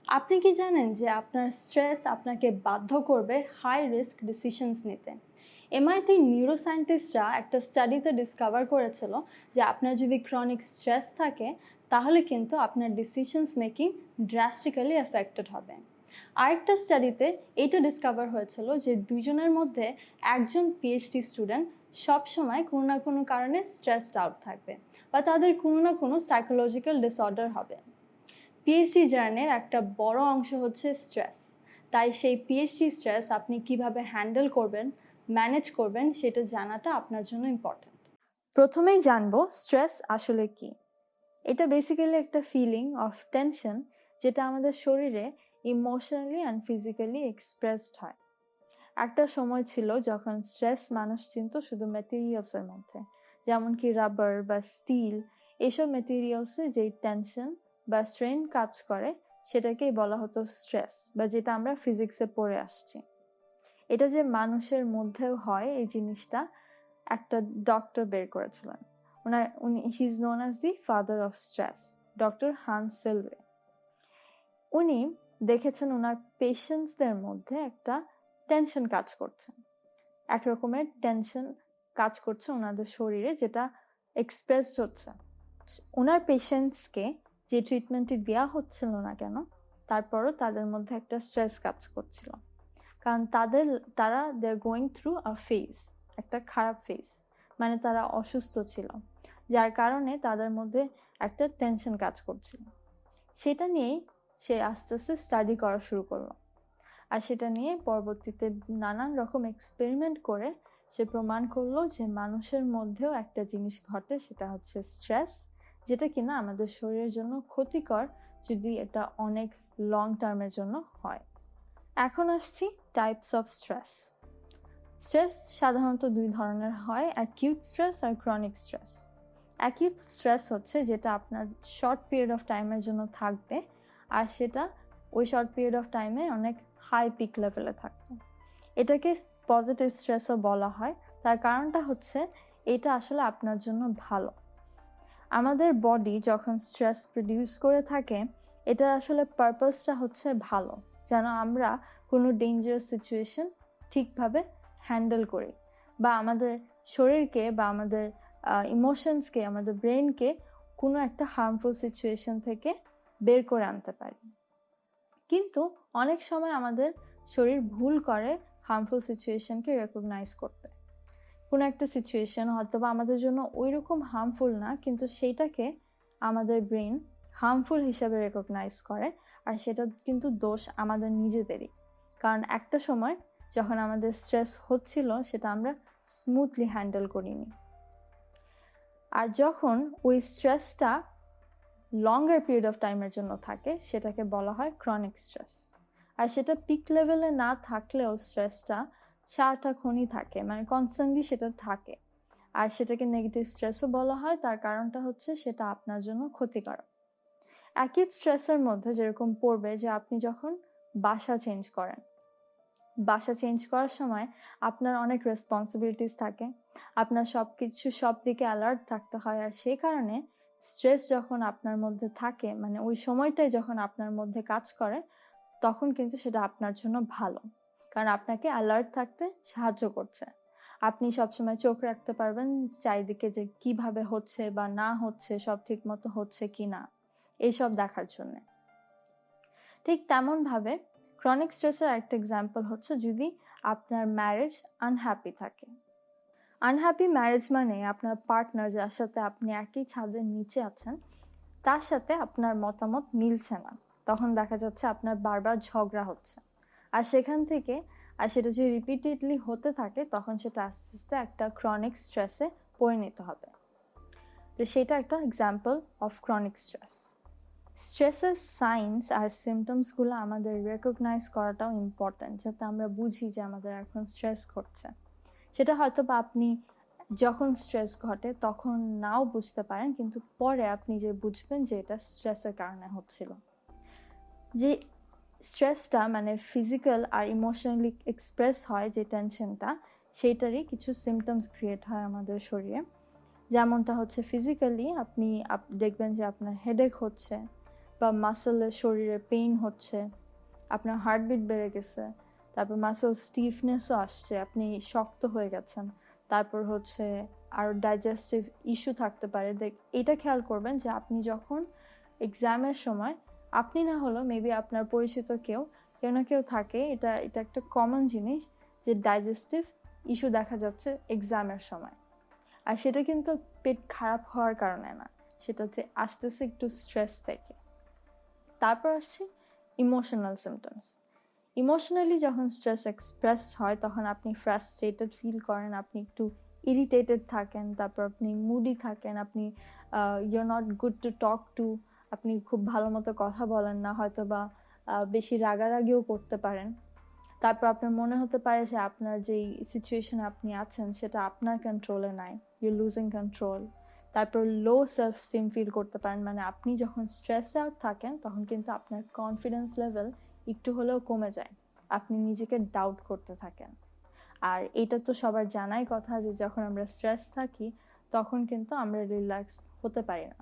আপনি কি জানেন যে আপনার স্ট্রেস আপনাকে বাধ্য করবে হাই রিস্ক ডিসিশনস নিতে? এমআইটি নিউরোসায়েন্টিস্টরা একটা স্টাডিতে ডিসকভার করেছিল যে আপনার যদি ক্রনিক স্ট্রেস থাকে তাহলে কিন্তু আপনার ডিসিশনস মেকিং ড্রাস্টিক্যালি এফেক্টেড হবে। আরেকটা স্টাডিতে এইটা ডিসকভার হয়েছিল যে দুইজনের মধ্যে একজন পিএইচডি স্টুডেন্ট সবসময় কোনো না কোনো কারণে স্ট্রেসড আউট থাকবে বা তাদের কোনো না কোনো সাইকোলজিক্যাল ডিসঅর্ডার হবে। পিএইচডি জার্নির একটা বড় অংশ হচ্ছে স্ট্রেস। তাই সেই পিএইচডি স্ট্রেস আপনি কিভাবে হ্যান্ডেল করবেন, ম্যানেজ করবেন সেটা জানাটা আপনার জন্য ইম্পর্ট্যান্ট। প্রথমেই জানবো স্ট্রেস আসলে কি। এটা বেসিক্যালি একটা ফিলিং অফ টেনশন যেটা আমাদের শরীরে ইমোশনালি অ্যান্ড ফিজিক্যালি এক্সপ্রেসড হয়। একটা সময় ছিল যখন স্ট্রেস মানুষ চিনত শুধু ম্যাটেরিয়ালসের মধ্যে, যেমন কি রাবার বা স্টিল। এইসব ম্যাটেরিয়ালসে যেই টেনশন বা স্ট্রেন কাজ করে সেটাকেই বলা হতো স্ট্রেস, বা যেটা আমরা ফিজিক্সে পড়ে আসছি। এটা যে মানুষের মধ্যেও হয় এই জিনিসটা একটা ডক্টর বের করেছিলেন। He is known as the father of stress, doctor Hans Selye. উনি দেখেছেন ওনার পেশেন্টসদের মধ্যে একটা টেনশন কাজ করছে, এক রকমের টেনশন কাজ করছে ওনাদের শরীরে, যেটা এক্সপ্রেসড হচ্ছে। ওনার পেশেন্টসকে যে ট্রিটমেন্টটি দেওয়া হচ্ছিল না কেন, তারপরও তাদের মধ্যে একটা স্ট্রেস কাজ করছিল, কারণ তারা they are going through a phase, একটা খারাপ ফেজ, মানে তারা অসুস্থ ছিল, যার কারণে তাদের মধ্যে একটা টেনশন কাজ করছিল। সেটা নিয়েই সে আস্তে আস্তে স্টাডি করা শুরু করলো, আর সেটা নিয়ে পরবর্তীতে নানান রকম এক্সপেরিমেন্ট করে সে প্রমাণ করলো যে মানুষের মধ্যেও একটা জিনিস ঘটে, সেটা হচ্ছে স্ট্রেস, যেটা কিনা আমাদের শরীরের জন্য ক্ষতিকর যদি এটা অনেক লং টার্মের জন্য হয়। এখন আসছি টাইপস অফ স্ট্রেস। স্ট্রেস সাধারণত দুই ধরনের হয়, অ্যাকিউট স্ট্রেস আর ক্রনিক স্ট্রেস। অ্যাকিউট স্ট্রেস হচ্ছে যেটা আপনার শর্ট পিরিয়ড অফ টাইমের জন্য থাকবে, আর সেটা ওই শর্ট পিরিয়ড অফ টাইমে অনেক হাই পিক লেভেলে থাকবে। এটাকে পজিটিভ স্ট্রেসও বলা হয়। তার কারণটা হচ্ছে এটা আসলে আপনার জন্য ভালো। আমাদের বডি যখন স্ট্রেস প্রডিউস করে থাকে, এটা আসলে পারপাসটা হচ্ছে ভালো, যেন আমরা কোনো ডেঞ্জারাস সিচুয়েশন ঠিকভাবে হ্যান্ডেল করি, বা আমাদের শরীরকে বা আমাদের ইমোশনসকে, আমাদের ব্রেনকে কোনো একটা হার্মফুল সিচুয়েশন থেকে বের করে আনতে পারি। কিন্তু অনেক সময় আমাদের শরীর ভুল করে হার্মফুল সিচুয়েশনকে রেকগনাইজ করতে। কোনো একটা সিচুয়েশন হয়তো বা আমাদের জন্য ওই রকম হার্মফুল না, কিন্তু সেইটাকে আমাদের ব্রেন হার্মফুল হিসাবে রেকগনাইজ করে, আর সেটা কিন্তু দোষ আমাদের নিজেদেরই। কারণ একটা সময় যখন আমাদের স্ট্রেস হচ্ছিল সেটা আমরা স্মুথলি হ্যান্ডেল করিনি, আর যখন ওই স্ট্রেসটা লঙ্গার পিরিয়ড অফ টাইমের জন্য থাকে সেটাকে বলা হয় ক্রনিক স্ট্রেস। আর সেটা পিক লেভেলে না থাকলেও স্ট্রেসটা সারাক্ষণই থাকে, মানে কনস্ট্যান্টলি সেটা থাকে, আর সেটাকে নেগেটিভ স্ট্রেসও বলা হয়। তার কারণটা হচ্ছে সেটা আপনার জন্য ক্ষতিকারক। অ্যাকিউট স্ট্রেসের মধ্যে যেরকম পড়বে যে আপনি যখন বাসা চেঞ্জ করেন, বাসা চেঞ্জ করার সময় আপনার অনেক রেসপন্সিবিলিটিস থাকে, আপনার সব দিকে অ্যালার্ট থাকতে হয়, আর সেই কারণে স্ট্রেস যখন আপনার মধ্যে থাকে, মানে ওই সময়টাই যখন আপনার মধ্যে কাজ করে, তখন কিন্তু সেটা আপনার জন্য ভালো, কারণ আপনাকে অ্যালার্ট থাকতে সাহায্য করছে। আপনি সবসময় চোখ রাখতে পারবেন চারিদিকে যে কিভাবে হচ্ছে বা না হচ্ছে, সব ঠিক মতো হচ্ছে কি না, এইসব দেখার জন্য। ঠিক তেমনভাবে ক্রনিক স্ট্রেসের একটা এক্সাম্পল হচ্ছে যদি আপনার ম্যারেজ আনহ্যাপি থাকে। আনহ্যাপি ম্যারেজ মানে আপনার পার্টনার, যার সাথে আপনি একই ছাদের নিচে আছেন, তার সাথে আপনার মতামত মিলছে না। তখন দেখা যাচ্ছে আপনার বারবার ঝগড়া হচ্ছে, আর সেখান থেকে আর সেটা যদি রিপিটেডলি হতে থাকে তখন সেটা আস্তে আস্তে একটা ক্রনিক স্ট্রেসে পরিণত হবে। তো সেটা একটা এক্সাম্পল অফ ক্রনিক স্ট্রেস। স্ট্রেসের সাইন্স আর সিমটমসগুলো আমাদের রেকগনাইজ করাটাও ইম্পর্ট্যান্ট, যাতে আমরা বুঝি যে আমাদের এখন স্ট্রেস ঘটছে। সেটা হয়তো বা আপনি যখন স্ট্রেস ঘটে তখন নাও বুঝতে পারেন, কিন্তু পরে আপনি যে বুঝবেন যে এটা স্ট্রেসের কারণে হচ্ছিল। যে স্ট্রেসটা মানে ফিজিক্যাল আর ইমোশনালি এক্সপ্রেস হয়, যে টেনশনটা, সেইটারই কিছু সিমটমস ক্রিয়েট হয় আমাদের শরীরে। যেমনটা হচ্ছে ফিজিক্যালি আপনি দেখবেন যে আপনার হেডেক হচ্ছে, বা মাসেলে শরীরে পেইন হচ্ছে, আপনার হার্টবিট বেড়ে গেছে, তারপর মাসেল স্টিফনেসও আসছে, আপনি শক্ত হয়ে গেছেন, তারপর হচ্ছে আর ডাইজেস্টিভ ইস্যু থাকতে পারে। এটা খেয়াল করবেন যে আপনি যখন এক্সামের সময়, আপনি না হলেও মেবি আপনার পরিচিত কেউ না কেউ থাকে, এটা একটা কমন জিনিস যে ডাইজেস্টিভ ইস্যু দেখা যাচ্ছে এক্সামের সময়। আর সেটা কিন্তু পেট খারাপ হওয়ার কারণে না, সেটাতে আসতেছে একটু স্ট্রেস থেকে। তারপর আসছি ইমোশনাল সিমটমস। ইমোশনালি যখন স্ট্রেস এক্সপ্রেসড হয় তখন আপনি ফ্রাস্ট্রেটেড ফিল করেন, আপনি একটু ইরিটেটেড থাকেন, তারপর আপনি মুডি থাকেন, আপনি your not good to talk to, আপনি খুব ভালো মতো কথা বলেন না, হয়তো বা বেশি রাগারাগিও করতে পারেন। তারপর আপনার মনে হতে পারে যে আপনার যেই সিচুয়েশনে আপনি আছেন সেটা আপনার কন্ট্রোলে নাই, ইউ লুজিং কন্ট্রোল। তারপর লো সেলফ স্টিম ফিল করতে পারেন, মানে আপনি যখন স্ট্রেস আউট থাকেন তখন কিন্তু আপনার কনফিডেন্স লেভেল একটু হলেও কমে যায়, আপনি নিজেকে ডাউট করতে থাকেন। আর এটা তো সবার জানাই কথা যে যখন আমরা স্ট্রেস থাকি তখন কিন্তু আমরা রিল্যাক্স হতে পারি না,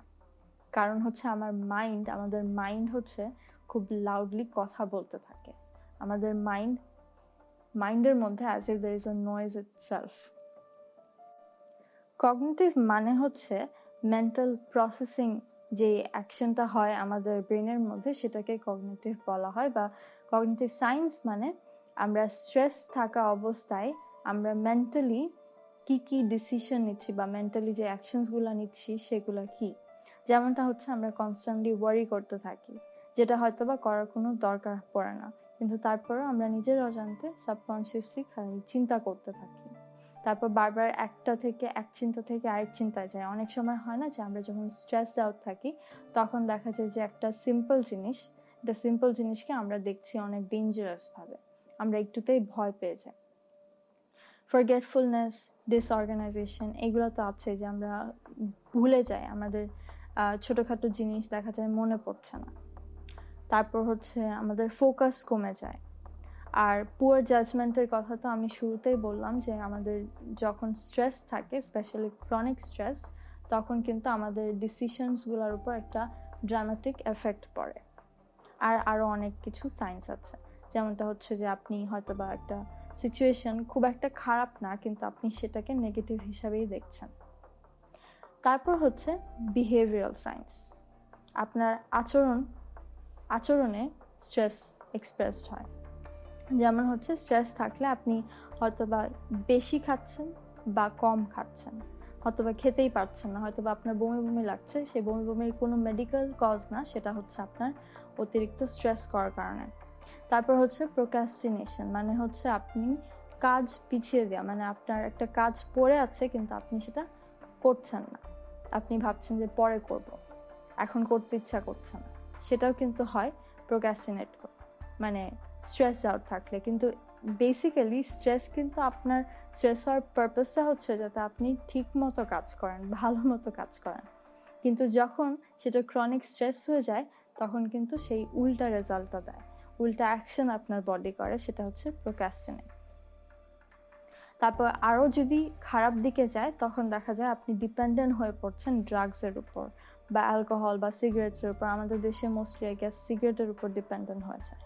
কারণ হচ্ছে আমাদের মাইন্ড হচ্ছে খুব লাউডলি কথা বলতে থাকে। আমাদের মাইন্ডের মধ্যে as if there is a noise itself. Cognitive মানে হচ্ছে মেন্টাল প্রসেসিং, যে অ্যাকশনটা হয় আমাদের ব্রেনের মধ্যে সেটাকে কগনিটিভ বলা হয়। বা কগনিটিভ সায়েন্স মানে আমরা স্ট্রেস থাকা অবস্থায় আমরা মেন্টালি কি ডিসিশন নিচ্ছি বা মেন্টালি যে অ্যাকশনসগুলো নিচ্ছি সেগুলো কি। যেমনটা হচ্ছে আমরা কনস্ট্যান্টলি ওয়ারি করতে থাকি, যেটা হয়তো বা করার কোনো দরকার পড়ে না, কিন্তু তারপরেও আমরা নিজের অজান্তে সাবকনশিয়াসলি চিন্তা করতে থাকি। তারপর বারবার এক চিন্তা থেকে আরেক চিন্তায় যায়। অনেক সময় হয় না যে আমরা যখন স্ট্রেসড আউট থাকি তখন দেখা যায় যে একটা সিম্পল জিনিসকে আমরা দেখছি অনেক ডেঞ্জারাসভাবে, আমরা একটুতেই ভয় পেয়ে যাই। ফরগেটফুলনেস, ডিসঅর্গানাইজেশন, এগুলো তো আছে যে আমরা ভুলে যাই, আমাদের ছোটোখাটো জিনিস দেখা যায় মনে পড়ছে না। তারপর হচ্ছে আমাদের ফোকাস কমে যায়। আর পুয়ার জাজমেন্টের কথা তো আমি শুরুতেই বললাম যে আমাদের যখন স্ট্রেস থাকে, স্পেশালি ক্রনিক স্ট্রেস, তখন কিন্তু আমাদের ডিসিশনসগুলোর উপর একটা ড্রামাটিক এফেক্ট পড়ে। আর আরও অনেক কিছু সাইন্স আছে, যেমনটা হচ্ছে যে আপনি হয়তো বা একটা সিচুয়েশন খুব একটা খারাপ না, কিন্তু আপনি সেটাকে নেগেটিভ হিসাবেই দেখছেন। তারপর হচ্ছে বিহেভিয়ারাল সায়েন্স, আপনার আচরণে স্ট্রেস এক্সপ্রেসড হয়। যেমন হচ্ছে স্ট্রেস থাকলে আপনি হয়তো বা বেশি খাচ্ছেন বা কম খাচ্ছেন, হয়তো বা খেতেই পারছেন না, হয়তো বা আপনার বমি লাগছে, সেই বমির কোনো মেডিকেল কজ না, সেটা হচ্ছে আপনার অতিরিক্ত স্ট্রেস করার কারণে। তারপর হচ্ছে প্রোক্রাস্টিনেশন, মানে হচ্ছে আপনি কাজ পিছিয়ে দেওয়া, মানে আপনার একটা কাজ পড়ে আছে কিন্তু আপনি সেটা করছেন না, আপনি ভাবছেন যে পরে করব, এখন করতে ইচ্ছা করছে না, সেটাও কিন্তু হয় প্রোক্রাস্টিনেট মানে স্ট্রেস আউট থাকলে। কিন্তু বেসিক্যালি আপনার স্ট্রেস হওয়ার পারপাসটা হচ্ছে যাতে আপনি ঠিক মতো কাজ করেন, ভালো মতো কাজ করেন। কিন্তু যখন সেটা ক্রনিক স্ট্রেস হয়ে যায় তখন কিন্তু সেই উল্টা রেজাল্টটা দেয়, উল্টা অ্যাকশন আপনার বডি করে, সেটা হচ্ছে প্রোক্রাস্টিনেট। তারপর আরও যদি খারাপ দিকে যায় তখন দেখা যায় আপনি ডিপেন্ডেন্ট হয়ে পড়ছেন ড্রাগসের উপর বা অ্যালকোহল বা সিগারেটসের উপর। আমাদের দেশে মোস্টলি সিগারেটের উপর ডিপেন্ডেন্ট হয়ে যায়।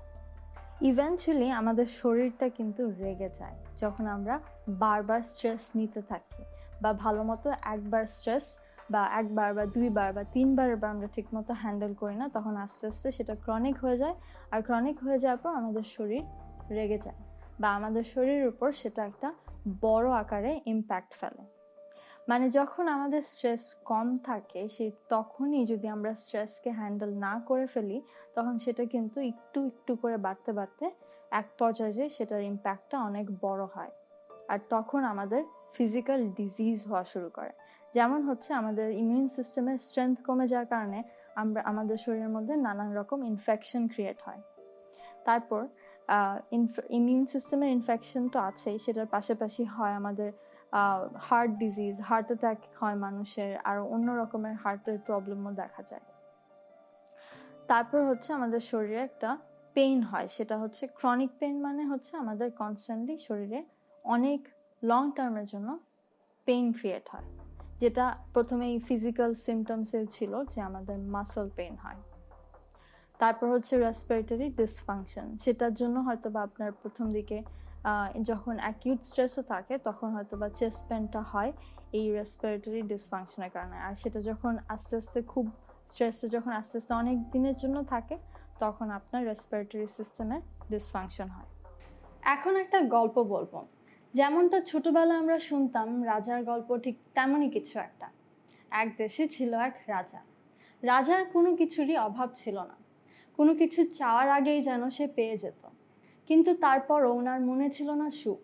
ইভেনচুয়ালি আমাদের শরীরটা কিন্তু রেগে যায় যখন আমরা বারবার স্ট্রেস নিতে থাকি, বা ভালো মতো একবার স্ট্রেস বা একবার বা দুইবার বা তিনবার আমরা ঠিকমতো হ্যান্ডেল করি না, তখন আস্তে আস্তে সেটা ক্রনিক হয়ে যায়। আর ক্রনিক হয়ে যাওয়ার পর আমাদের শরীর রেগে যায় বা আমাদের শরীরের উপর সেটা একটা বড় আকারে ইম্প্যাক্ট ফেলে। মানে যখন আমাদের স্ট্রেস কম থাকে তখনই যদি আমরা স্ট্রেসকে হ্যান্ডেল না করে ফেলি তখন সেটা কিন্তু একটু একটু করে বাড়তে বাড়তে এক পর্যায়ে সেটার ইম্প্যাক্টটা অনেক বড় হয়। আর তখন আমাদের ফিজিক্যাল ডিজিজ হওয়া শুরু করে। যেমন হচ্ছে আমাদের ইমিউন সিস্টেমের স্ট্রেংথ কমে যাওয়ার কারণে আমাদের শরীরের মধ্যে নানান রকম ইনফেকশন ক্রিয়েট হয়। তারপর ইমিউন সিস্টেমের ইনফেকশন তো আছেই, সেটার পাশাপাশি হয় আমাদের হার্ট ডিজিজ, হার্ট অ্যাটাক হয় মানুষের, আর অন্য রকমের হার্টের প্রবলেমও দেখা যায়। তারপর হচ্ছে আমাদের শরীরে একটা পেইন হয়, সেটা হচ্ছে ক্রনিক পেইন, মানে হচ্ছে আমাদের কনস্ট্যান্টলি শরীরে অনেক লং টার্মের জন্য পেইন ক্রিয়েট হয়, যেটা প্রথমেই ফিজিক্যাল সিমটমসের ছিল যে আমাদের মাসল পেইন হয়। তারপর হচ্ছে রেসপিরেটরি ডিসফাংশন, সেটার জন্য হয়তো বা আপনার প্রথম দিকে যখন অ্যাকিউট স্ট্রেসও থাকে তখন হয়তো বা চেস্ট পেনটা হয় এই রেসপিরেটরি ডিসফাংশনের কারণে। আর সেটা যখন আস্তে আস্তে খুব স্ট্রেসে যখন আস্তে আস্তে অনেক দিনের জন্য থাকে তখন আপনার রেসপিরেটরি সিস্টেমের ডিসফাংশন হয়। এখন একটা গল্প বলবো, যেমনটা ছোটবেলায় আমরা শুনতাম রাজার গল্প, ঠিক তেমনই কিছু একটা। এক দেশে ছিল এক রাজা। রাজার কোনো কিছুরই অভাব ছিল না, কোনো কিছু চাওয়ার আগেই যেন সে পেয়ে যেত, কিন্তু তারপরও ওনার মনে ছিল না সুখ।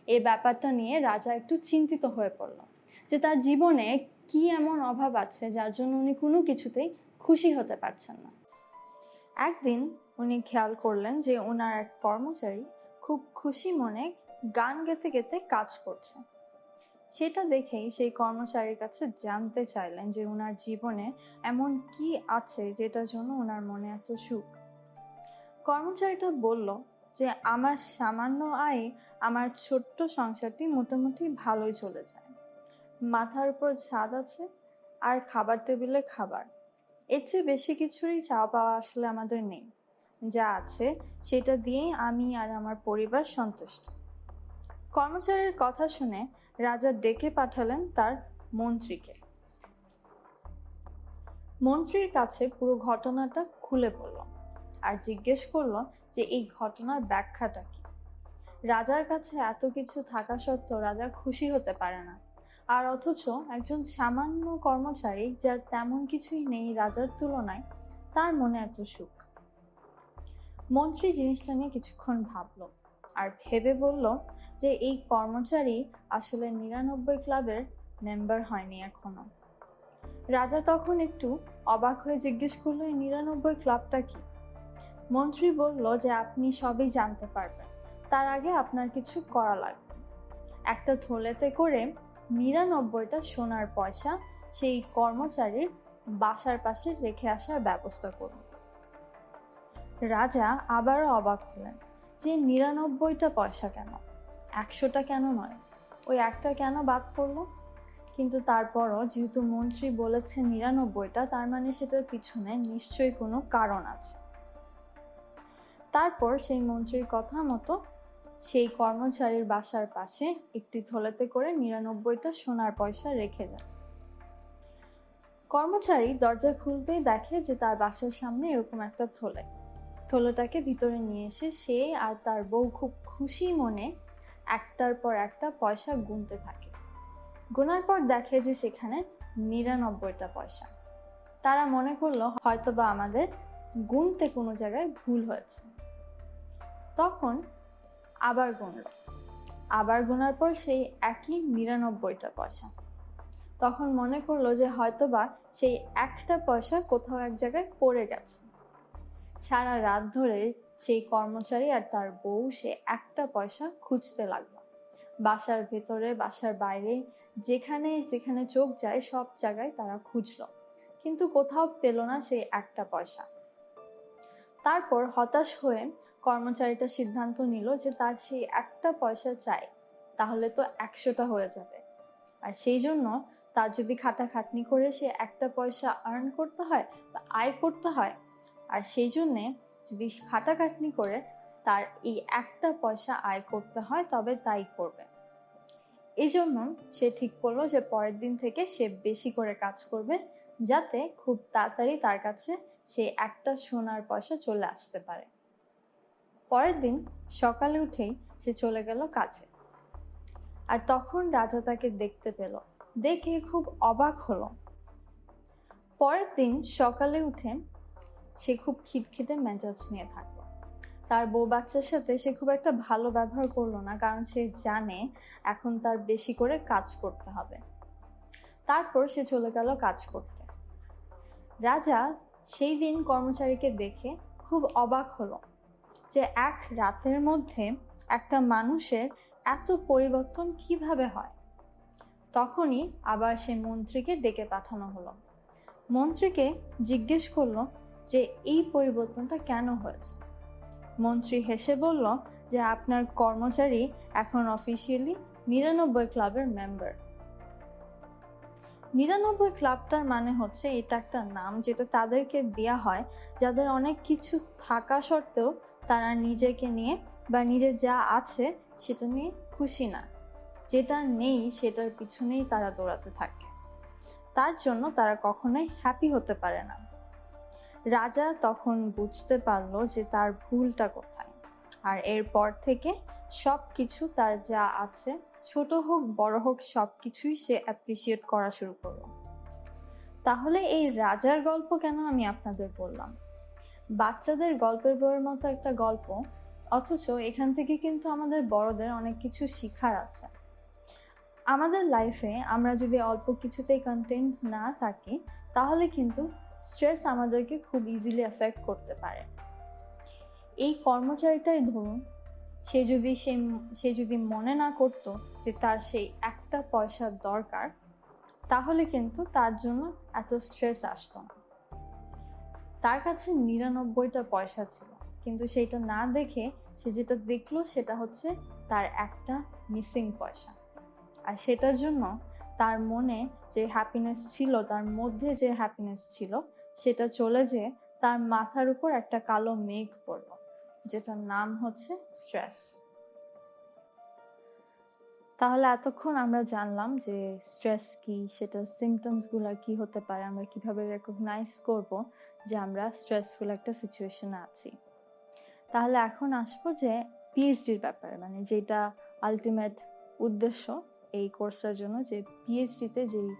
এই ব্যাপারটা নিয়ে রাজা একটু চিন্তিত হয়ে পড়ল যে তার জীবনে কি এমন অভাব আছে যার জন্য উনি কোনো কিছুতেই খুশি হতে পারছেন না। একদিন উনি খেয়াল করলেন যে ওনার এক কর্মচারী খুব খুশি মনে গান গেতে গেতে কাজ করছে। সেটা দেখেই সেই কর্মচারীর কাছে জানতে চাইলেন যে ওনার জীবনে এমন কি আছে যেটার জন্য ওনার মনে এত সুখ। কর্মচারীটা বলল যে আমার সামান্য আয়ে আমার ছোট্ট সংসারটি মোটামুটি ভালোই চলে যায়। মাথার উপর ছাদ আছে আর খাবার টেবিলে খাবার, এর চেয়ে বেশি কিছুরই চাওয়া পাওয়া আসলে আমাদের নেই। যা আছে সেটা দিয়েই আমি আর আমার পরিবার সন্তুষ্ট। কর্মচারীর কথা শুনে রাজা ডেকে পাঠালেন তার মন্ত্রীকে। মন্ত্রীর কাছে পুরো ঘটনাটা খুলে বলল আর জিজ্ঞেস করলো যে এই ঘটনার ব্যাখ্যাটা কি। রাজার কাছে এত কিছু থাকা সত্ত্বেও রাজা খুশি হতে পারে না, আর অথচ একজন সামান্য কর্মচারী যার তেমন কিছুই নেই রাজার তুলনায়, তার মনে এত সুখ। মন্ত্রী জিনিসটা নিয়ে কিছুক্ষণ ভাবলো আর ভেবে বলল যে এই কর্মচারী আসলে 99 ক্লাবের মেম্বার হয়নি এখনো। রাজা তখন একটু অবাক হয়ে জিজ্ঞেস করলো এই 99 ক্লাবটা কি। মন্ত্রী বলল যে আপনি সবই জানতে পারবেন, তার আগে আপনার কিছু করা লাগবে। একটা থলেতে করে 99টা সোনার পয়সা সেই কর্মচারীর বাসার পাশে রেখে আসার ব্যবস্থা করুন। রাজা আবারও অবাক হলেন যে 99টা পয়সা কেন, 100টা কেন নয়, ওই একটা কেন বাদ পড়লো। কিন্তু তারপরও যেহেতু মন্ত্রী বলেছে 99টা, তার মানে সেটার পিছনে নিশ্চয়ই কোনো কারণ আছে। তারপর সেই মন্ত্রীর কথা মতো সেই কর্মচারীর বাসার পাশে একটি থলেতে করে 99টা সোনার পয়সা রেখে যান। কর্মচারী দরজা খুলতেই দেখে যে তার বাসার সামনে এরকম একটা থলেটাকে ভিতরে নিয়ে এসে সে আর তার বউ খুব খুশি মনে একটার পর একটা পয়সা গুনতে থাকে। গোনার পর দেখে যে সেখানে 99টা পয়সা। তারা মনে করলো হয়তোবা আমাদের গুনতে কোনো জায়গায় ভুল হয়েছে। তখন আবার গোনার পর সেই একই 99টা পয়সা। তখন মনে করলো যে হয়তোবা সেই একটা পয়সা কোথাও এক জায়গায় পড়ে গেছে। সারা রাত ধরে সেই কর্মচারী আর তার বউ সে একটা পয়সা খুঁজতে লাগলো, বাসার ভেতরে বাসার বাইরে, যেখানে যেখানে চোখ যায় সব জায়গায় তারা খুঁজলো, কিন্তু কোথাও পেল না সেই একটা পয়সা। তারপর হতাশ হয়ে কর্মচারীটা সিদ্ধান্ত নিল যে তার সেই একটা পয়সা চাই, তাহলে তো 100টা হয়ে যাবে। আর সেই জন্য তার যদি খাটাখাটনি করে সে একটা পয়সা আর্ন করতে হয় বা আয় করতে হয়, আর সেই জন্যে যদি খাটাখাটনি করে তার এই একটা পয়সা আয় করতে হয়, তবে তাই করবে। এই জন্য সে ঠিক করলো যে পরের দিন থেকে সে বেশি করে কাজ করবে, যাতে খুব তাড়াতাড়ি তার কাছে সে একটা সোনার পয়সা চলে আসতে পারে। পরের দিন সকালে উঠেই সে চলে গেল কাজে। আর তখন রাজা তাকে দেখতে পেল, দেখে খুব অবাক হলো। পরের দিন সকালে উঠে সে খুব খিটখিটে মেজাজ নিয়ে থাকলো। তার বউ বাচ্চার সাথে সে খুব একটা ভালো ব্যবহার করলো না, কারণ সে জানে এখন তার বেশি করে কাজ করতে হবে। তারপর সে চলে গেল কাজ করতে। রাজা সেই দিন কর্মচারীকে দেখে খুব অবাক হলো যে এক রাতের মধ্যে একটা মানুষের এত পরিবর্তন কিভাবে হয়। তখনই আবার সে মন্ত্রীকে ডেকে পাঠানো হলো। মন্ত্রীকে জিজ্ঞেস করলো যে এই পরিবর্তনটা কেন হয়েছে। মন্ত্রী হেসে বলল যে আপনার কর্মচারী এখন অফিসিয়ালি 99 ক্লাবের মেম্বার। নিরানব্বই ক্লাবটার মানে হচ্ছে এটা একটা নাম যেটা তাদেরকে দেয়া হয় যাদের অনেক কিছু থাকা সত্ত্বেও তারা নিজেকে নিয়ে বা নিজের যা আছে সেটা নিয়ে খুশি না, যেটা নেই সেটার পিছনেই তারা দৌড়াতে থাকে, তার জন্য তারা কখনোই হ্যাপি হতে পারে না। রাজা তখন বুঝতে পারলো যে তার ভুলটা কোথায়, আর এরপর থেকে সব কিছু তার যা আছে, ছোট হোক বড় হোক, সব কিছুই সে অ্যাপ্রিসিয়েট করা শুরু করলো। তাহলে এই রাজার গল্প কেন আমি আপনাদের বললাম? বাচ্চাদের গল্পের বইয়ের মতো একটা গল্প, অথচ এখান থেকে কিন্তু আমাদের বড়দের অনেক কিছু শিখার আছে। আমাদের লাইফে আমরা যদি অল্প কিছুতেই কন্টেন্ট না থাকি, তাহলে কিন্তু স্ট্রেস আমাদেরকে খুব ইজিলি এফেক্ট করতে পারে। এই কর্মচারীটাই ধরুন, সে যদি মনে না করতো যে তার সেই একটা পয়সার দরকার, তাহলে কিন্তু তার জন্য এত স্ট্রেস আসতো না। তার কাছে 99টা পয়সা ছিল, কিন্তু সেটা না দেখে সে যেটা দেখলো সেটা হচ্ছে তার একটা মিসিং পয়সা। আর সেটার জন্য তার মনে যে হ্যাপিনেস ছিল, তার মধ্যে যে হ্যাপিনেস ছিল, সেটা চলে যেয়ে তার মাথার উপর একটা কালো মেঘ পড়লো, যেটার নাম হচ্ছে স্ট্রেস। তাহলে এতক্ষণ আমরা জানলাম যে স্ট্রেস কি, সেটার সিমটমসগুলো কি হতে পারে, আমরা কিভাবে রেকগনাইজ করব যে আমরা স্ট্রেসফুল একটা সিচুয়েশনে আছি। তাহলে এখন আসবো যে পিএইচডির ব্যাপারে, মানে যেটা আলটিমেট উদ্দেশ্য এই কোর্সের জন্য, যে পিএইচডিতে যেই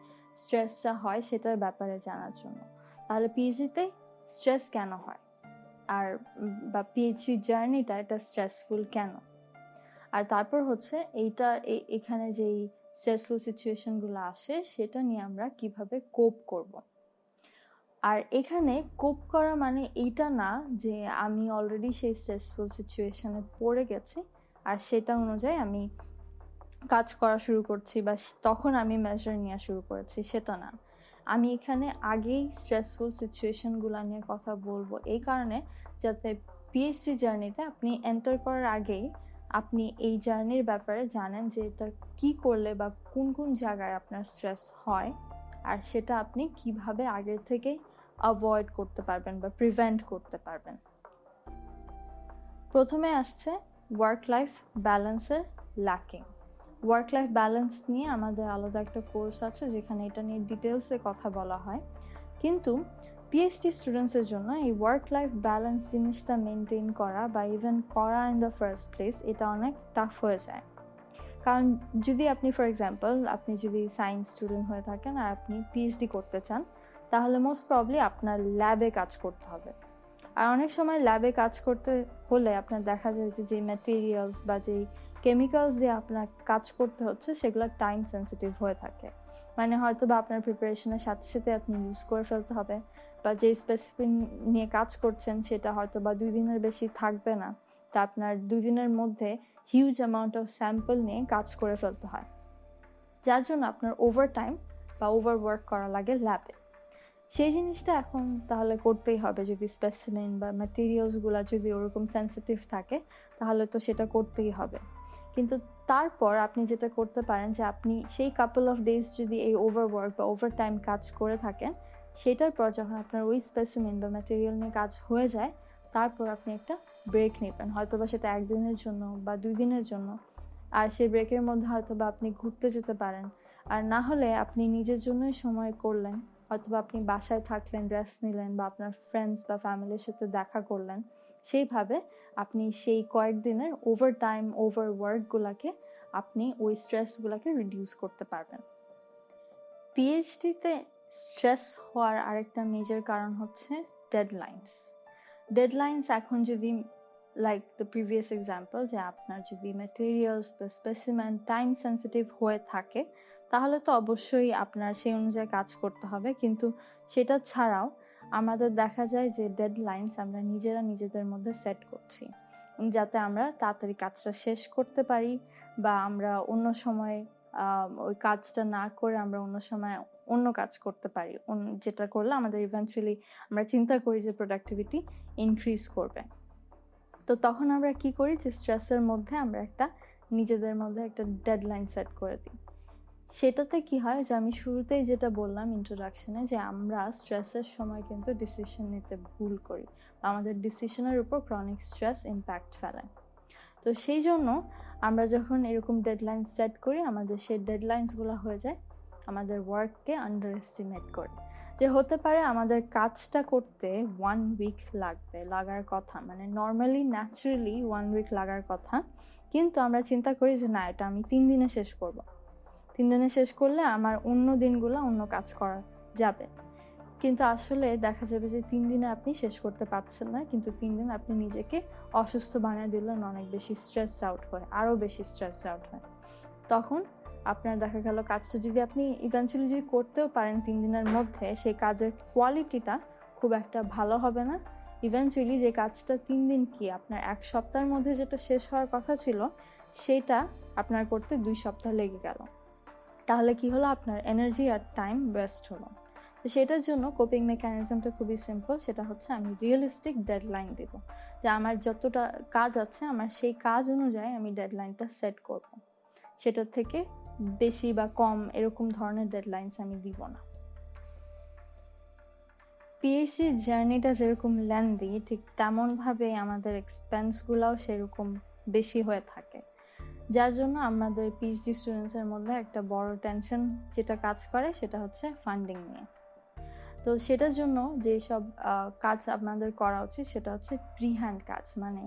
স্ট্রেসটা হয় সেটার ব্যাপারে জানার জন্য। তাহলে পিএইচডিতে স্ট্রেস কেন হয়, আর বা পিএইচডি জার্নিটা এটা স্ট্রেসফুল কেন, আর তারপর হচ্ছে এখানে যেই স্ট্রেসফুল সিচুয়েশনগুলো আসে সেটা নিয়ে আমরা কিভাবে কোপ করব। আর এখানে কোপ করা মানে এইটা না যে আমি অলরেডি সেই স্ট্রেসফুল সিচুয়েশনে পড়ে গেছি আর সেটা অনুযায়ী আমি কাজ করা শুরু করছি বা তখন আমি মেজার নেওয়া শুরু করেছি, সেটা না। আমি এখানে আগেই স্ট্রেসফুল সিচুয়েশনগুলো নিয়ে কথা বলবো এই কারণে, যাতে পিএইচডি জার্নিতে আপনি এন্টার করার আগেই আপনি এই জার্নির ব্যাপারে জানেন যে এটা কী করলে বা কোন কোন জায়গায় আপনার স্ট্রেস হয়, আর সেটা আপনি কিভাবে আগের থেকেই অ্যাভয়েড করতে পারবেন বা প্রিভেন্ট করতে পারবেন। প্রথমে আসছে ওয়ার্ক লাইফ ব্যালেন্সের ল্যাকিং। ওয়ার্ক লাইফ ব্যালেন্স নিয়ে আমাদের আলাদা একটা কোর্স আছে যেখানে এটা নিয়ে ডিটেলসে কথা বলা হয়, কিন্তু পিএইচডি স্টুডেন্টসের জন্য এই ওয়ার্ক লাইফ ব্যালেন্স জিনিসটা মেনটেন করা বা ইভেন করা ইন দ্য ফার্স্ট প্লেস এটা অনেক টাফ হয়ে যায়। কারণ যদি আপনি ফর এক্সাম্পল আপনি যদি সায়েন্স স্টুডেন্ট হয়ে থাকেন আর আপনি পিএইচডি করতে চান, তাহলে মোস্ট প্রবলি আপনার ল্যাবে কাজ করতে হবে। আর অনেক সময় ল্যাবে কাজ করতে হলে আপনার দেখা যায় যে ম্যাটেরিয়ালস বা যেই কেমিক্যালস দিয়ে আপনার কাজ করতে হচ্ছে সেগুলো টাইম সেন্সিটিভ হয়ে থাকে, মানে হয়তো বা আপনার প্রিপারেশনের সাথে সাথে আপনি ইউজ করে ফেলতে হবে, বা যেই স্পেসিফিক নিয়ে কাজ করছেন সেটা হয়তো বা 2 দিনের বেশি থাকবে না, তা আপনার 2 দিনের মধ্যে হিউজ অ্যামাউন্ট অফ স্যাম্পল নিয়ে কাজ করে ফেলতে হয়, যার জন্য আপনার ওভার টাইম বা ওভার ওয়ার্ক করা লাগে ল্যাবে। সেই জিনিসটা এখন তাহলে করতেই হবে, যদি স্পেসিমেন বা ম্যাটেরিয়ালসগুলো যদি ওরকম সেন্সিটিভ থাকে তাহলে তো সেটা করতেই হবে। কিন্তু তারপর আপনি যেটা করতে পারেন যে আপনি সেই কাপল অফ ডেজ যদি এই ওভারওয়ার্ক বা ওভার টাইম কাজ করে থাকেন, সেটার পর যখন আপনার ওই স্পেসিমেন বা ম্যাটেরিয়াল নিয়ে কাজ হয়ে যায়, তারপর আপনি একটা ব্রেক নেবেন, হয়তো বা সেটা 1 দিনের জন্য বা 2 দিনের জন্য। আর সেই ব্রেকের মধ্যে হয়তো বা আপনি ঘুরতে যেতে পারেন, আর না হলে আপনি নিজের জন্যই সময় করলেন, হয়তো আপনি বাসায় থাকলেন, রেস্ট নিলেন, বা আপনার ফ্রেন্ডস বা ফ্যামিলির সাথে দেখা করলেন। সেইভাবে আপনি সেই কয়েকদিনের ওভার টাইম ওভার ওয়ার্কগুলোকে আপনি ওই স্ট্রেসগুলোকে রিডিউস করতে পারবেন। পিএইচডিতে স্ট্রেস হওয়ার আরেকটা মেজর কারণ হচ্ছে ডেডলাইন্স। এখন যদি লাইক দ্য প্রিভিয়াস এক্সাম্পল, যে আপনার যদি ম্যাটেরিয়ালস বা স্পেসিমেন টাইম সেন্সিটিভ হয়ে থাকে, তাহলে তো অবশ্যই আপনার সেই অনুযায়ী কাজ করতে হবে, কিন্তু সেটা ছাড়াও আমাদের দেখা যায় যে ডেডলাইন্স আমরা নিজেরা নিজেদের মধ্যে সেট করছি, যাতে আমরা তাড়াতাড়ি কাজটা শেষ করতে পারি, বা আমরা অন্য সময় ওই কাজটা না করে আমরা অন্য সময় অন্য কাজ করতে পারি, যেটা করলে আমাদের ইভেন্চুয়ালি আমরা চিন্তা করি যে প্রোডাক্টিভিটি ইনক্রিজ করবে। তো তখন আমরা কি করি, যে স্ট্রেসের মধ্যে আমরা নিজেদের মধ্যে একটা ডেডলাইন সেট করে দিই। সেটাতে কি হয় যে আমি শুরুতেই যেটা বললাম ইন্ট্রোডাকশনে, যে আমরা স্ট্রেসের সময় কিন্তু ডিসিশন নিতে ভুল করি, বা আমাদের ডিসিশনের উপর ক্রনিক স্ট্রেস ইম্প্যাক্ট ফেলে। তো সেই জন্য আমরা যখন এরকম ডেডলাইন সেট করি, আমাদের সেই ডেডলাইন্সগুলো হয়ে যায় আমাদের ওয়ার্ককে আন্ডার এস্টিমেট করে। যে হতে পারে আমাদের কাজটা করতে 1 উইক লাগার কথা, মানে নর্মালি ন্যাচারালি 1 উইক লাগার কথা, কিন্তু আমরা চিন্তা করি যে না, এটা আমি 3 দিনে শেষ করব। 3 দিনে শেষ করলে আমার অন্য দিনগুলো অন্য কাজ করা যাবে। কিন্তু আসলে দেখা যাবে যে 3 দিনে আপনি শেষ করতে পারছেন না, কিন্তু 3 দিন আপনি নিজেকে অসুস্থ বানিয়ে দিলেন, অনেক বেশি স্ট্রেস আউট হয়, আরও বেশি স্ট্রেস আউট হয়। তখন আপনার দেখা গেল কাজটা যদি আপনি ইভেন্চুয়ালি যদি করতেও পারেন 3 দিনের মধ্যে, সেই কাজের কোয়ালিটিটা খুব একটা ভালো হবে না। ইভেন্চুয়ালি যে কাজটা 3 দিন কি আপনার 1 সপ্তাহের মধ্যে যেটা শেষ হওয়ার কথা ছিল, সেটা আপনার করতে 2 সপ্তাহ লেগে গেল। তাহলে কি হলো, আপনার এনার্জি আর টাইম ওয়েস্ট হলো। তো সেটার জন্য কোপিং মেকানিজমটা খুবই সিম্পল, সেটা হচ্ছে আমি রিয়েলিস্টিক ডেডলাইন দেব, যে আমার যতটা কাজ আছে আমার সেই কাজ অনুযায়ী আমি ডেডলাইনটা সেট করব। সেটা থেকে বেশি বা কম এরকম ধরনের ডেডলাইনস আমি দিব না। পিএইচডি জার্নিটা যেরকম লেন্দি, ঠিক তেমনভাবে আমাদের এক্সপেন্সগুলোও সেরকম বেশি হয়ে থাকে, যার জন্য আমাদের পিএইচডি স্টুডেন্টসের মধ্যে একটা বড় টেনশন যেটা কাজ করে সেটা হচ্ছে ফান্ডিং নিয়ে। তো সেটার জন্য যেসব কাজ আপনাদের করা উচিত সেটা হচ্ছে প্রি হ্যান্ড কাজ, মানে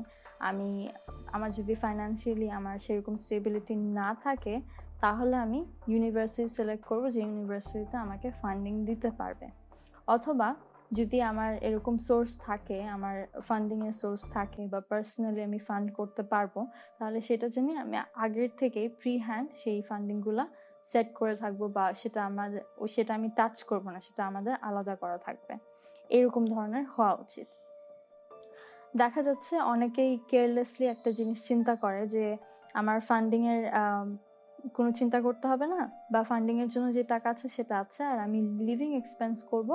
আমার যদি ফাইন্যান্সিয়ালি আমার সেরকম স্টেবিলিটি না থাকে, তাহলে আমি ইউনিভার্সিটি সিলেক্ট করব যে ইউনিভার্সিটিতে আমাকে ফান্ডিং দিতে পারবে। অথবা যদি আমার এরকম সোর্স থাকে, আমার ফান্ডিংয়ের সোর্স থাকে, বা পার্সোনালি আমি ফান্ড করতে পারবো, তাহলে সেটা জেনে আমি আগের থেকেই প্রি হ্যান্ড সেই ফান্ডিংগুলো সেট করে থাকবো, বা সেটা আমি টাচ করব না, সেটা আমাদের আলাদা করা থাকবে। এরকম ধরনের হওয়া উচিত। দেখা যাচ্ছে অনেকেই কেয়ারলেসলি একটা জিনিস চিন্তা করে যে আমার ফান্ডিংয়ের কোনো চিন্তা করতে হবে না, বা ফান্ডিংয়ের জন্য যে টাকা আছে সেটা আছে, আর আমি লিভিং এক্সপেন্স করব,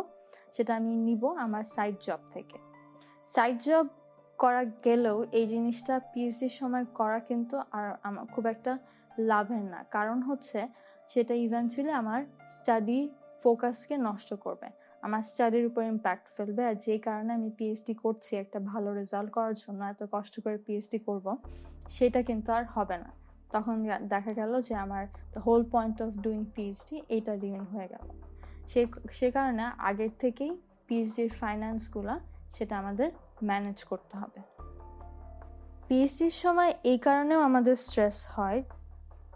সেটা আমি নিব আমার সাইড জব থেকে। সাইড জব করা গেলেও এই জিনিসটা পিএইচডির সময় করা কিন্তু আর আমার খুব একটা লাভের না, কারণ হচ্ছে সেটা ইভেন্চুয়ালি আমার স্টাডি ফোকাসকে নষ্ট করবে, আমার স্টাডির উপর ইম্প্যাক্ট ফেলবে। আর যেই কারণে আমি পিএইচডি করছি একটা ভালো রেজাল্ট করার জন্য, এত কষ্ট করে পিএইচডি করব, সেটা কিন্তু আর হবে না। তখন দেখা গেল যে আমার the whole point of doing PhD এইটা রিউইন হয়ে গেল। সে কারণে আগের থেকেই পিএইচডির ফাইন্যান্সগুলো সেটা আমাদের ম্যানেজ করতে হবে। পিএইচডির সময় এই কারণেও আমাদের স্ট্রেস হয়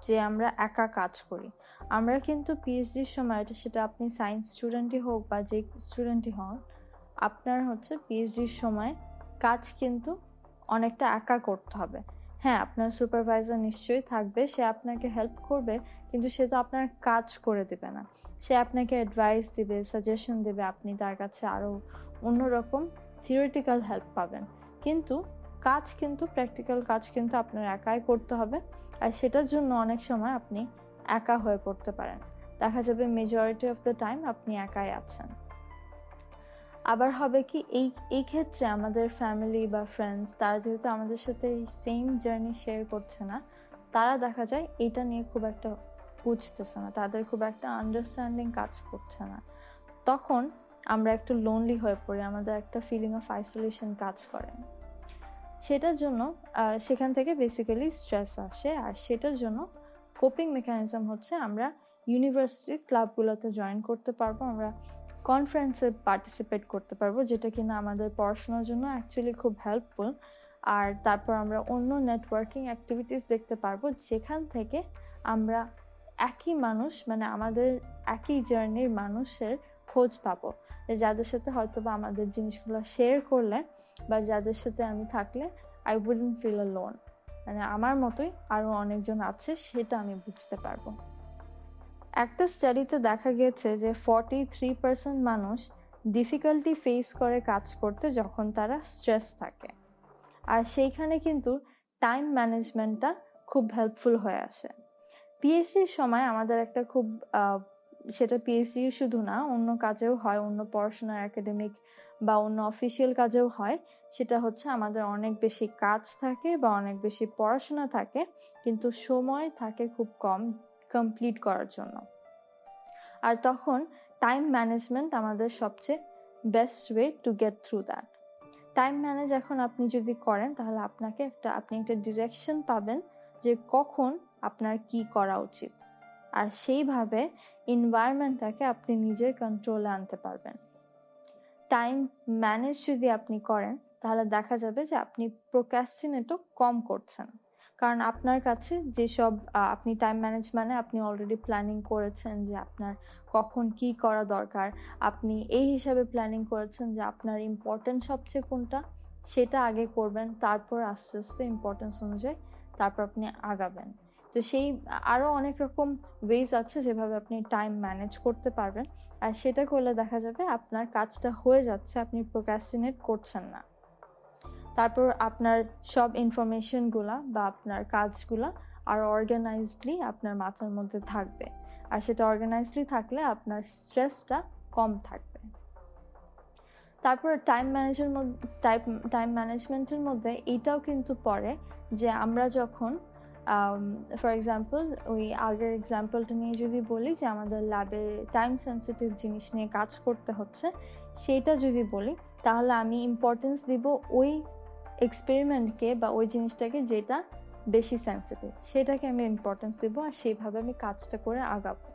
যে আমরা একা কাজ করি। আমরা কিন্তু পিএইচডির সময়, সেটা আপনি সায়েন্স স্টুডেন্টই হোক বা যে স্টুডেন্টই হন, আপনার হচ্ছে পিএইচডির সময় কাজ কিন্তু অনেকটা একা করতে হবে। হ্যাঁ, আপনার সুপারভাইজার নিশ্চয়ই থাকবে, সে আপনাকে হেল্প করবে, কিন্তু সে তো আপনার কাজ করে দেবে না। সে আপনাকে অ্যাডভাইস দিবে, সাজেশন দেবে, আপনি তার কাছে আরও অন্যরকম থিওরিটিক্যাল হেল্প পাবেন। কিন্তু প্র্যাকটিক্যাল কাজ কিন্তু আপনার একাই করতে হবে, আর সেটার জন্য অনেক সময় আপনি একা হয়ে পড়তে পারেন। দেখা যাবে মেজরিটি অফ দ্য টাইম আপনি একাই আছেন। আবার হবে কি, এই ক্ষেত্রে আমাদের ফ্যামিলি বা ফ্রেন্ডস, তারা যেহেতু আমাদের সাথে এই সেম জার্নি শেয়ার করছে না, তারা দেখা যায় এটা নিয়ে খুব একটা বুঝতেছে না, তাদের খুব একটা আন্ডারস্ট্যান্ডিং কাজ করছে না। তখন আমরা একটু লোনলি হয়ে পড়ি, আমাদের একটা ফিলিং অফ আইসোলেশন কাজ করে। সেটার জন্য সেখান থেকে বেসিক্যালি স্ট্রেস আসে। আর সেটার জন্য কোপিং মেকানিজম হচ্ছে আমরা ইউনিভার্সিটির ক্লাবগুলোতে জয়েন করতে পারবো, আমরা কনফারেন্সে পার্টিসিপেট করতে পারবো, যেটা কিনা আমাদের পড়াশোনার জন্য অ্যাকচুয়ালি খুব হেল্পফুল। আর তারপর আমরা অন্য নেটওয়ার্কিং অ্যাক্টিভিটিস দেখতে পারবো, যেখান থেকে আমরা একই মানুষ, মানে আমাদের একই জার্নির মানুষের খোঁজ পাবো, যাদের সাথে হয়তো বা আমাদের জিনিসগুলো শেয়ার করলে, বা যাদের সাথে আমি থাকলে আই উডন্ট ফিল অ্যালোন, মানে আমার মতোই আরও অনেকজন আছে, সেটা আমি বুঝতে পারবো। একটা স্টাডিতে দেখা গেছে যে 43% মানুষ ডিফিকাল্টি ফেস করে কাজ করতে যখন তারা স্ট্রেস থাকে, আর সেইখানে কিন্তু টাইম ম্যানেজমেন্টটা খুব হেল্পফুল হয়ে আসে। পিএইচডির সময় আমাদের একটা খুব সেটা পিএইচডি শুধু না, অন্য কাজেও হয়, অন্য পড়াশোনার একাডেমিক বা অন্য অফিসিয়াল কাজেও হয়, সেটা হচ্ছে আমাদের অনেক বেশি কাজ থাকে বা অনেক বেশি পড়াশোনা থাকে, কিন্তু সময় থাকে খুব কম কমপ্লিট করার জন্য। আর তখন টাইম ম্যানেজমেন্ট আমাদের সবচেয়ে best way to get through that. Time manage এখন আপনি যদি করেন তাহলে আপনি একটা ডিরেকশন পাবেন যে কখন আপনার কি করা উচিত, আর সেইভাবে এনভায়রনমেন্টটাকে আপনি নিজের কন্ট্রোলে আনতে পারবেন। টাইম ম্যানেজ যদি আপনি করেন তাহলে দেখা যাবে যে আপনি প্রোক্রাস্টিনেটও কম করছেন, কারণ আপনার কাছে যেসব আপনি টাইম ম্যানেজ মানে আপনি অলরেডি প্ল্যানিং করেছেন যে আপনার কখন কি করা দরকার, আপনি এই হিসাবে প্ল্যানিং করেছেন যে আপনার ইম্পর্টেন্ট সবচেয়ে কোনটা সেটা আগে করবেন, তারপর আস্তে আস্তে ইম্পর্টেন্স অনুযায়ী তারপর আপনি আগাবেন। তো সেই আরও অনেক রকম ওয়েজ আছে যেভাবে আপনি টাইম ম্যানেজ করতে পারবেন, আর সেটা করলে দেখা যাবে আপনার কাজটা হয়ে যাচ্ছে, আপনি প্রোক্রাস্টিনেট করছেন না। তারপর আপনার সব ইনফরমেশনগুলা বা আপনার কাজগুলা আরও অর্গানাইজডলি আপনার মাথার মধ্যে থাকবে, আর সেটা অর্গানাইজডলি থাকলে আপনার স্ট্রেসটা কম থাকবে। তারপর টাইম ম্যানেজমেন্টের মধ্যে এইটাও কিন্তু পড়ে যে আমরা যখন ফর এক্সাম্পল ওই আগের এক্সাম্পলটা নিয়ে যদি বলি যে আমাদের ল্যাবে টাইম সেন্সিটিভ জিনিস নিয়ে কাজ করতে হচ্ছে, সেইটা যদি বলি তাহলে আমি ইম্পর্টেন্স দিব ওই এক্সপেরিমেন্টকে বা ওই জিনিসটাকে যেটা বেশি সেন্সিটিভ, সেটাকে আমি ইম্পর্টেন্স দেবো আর সেইভাবে আমি কাজটা করে আগাবো।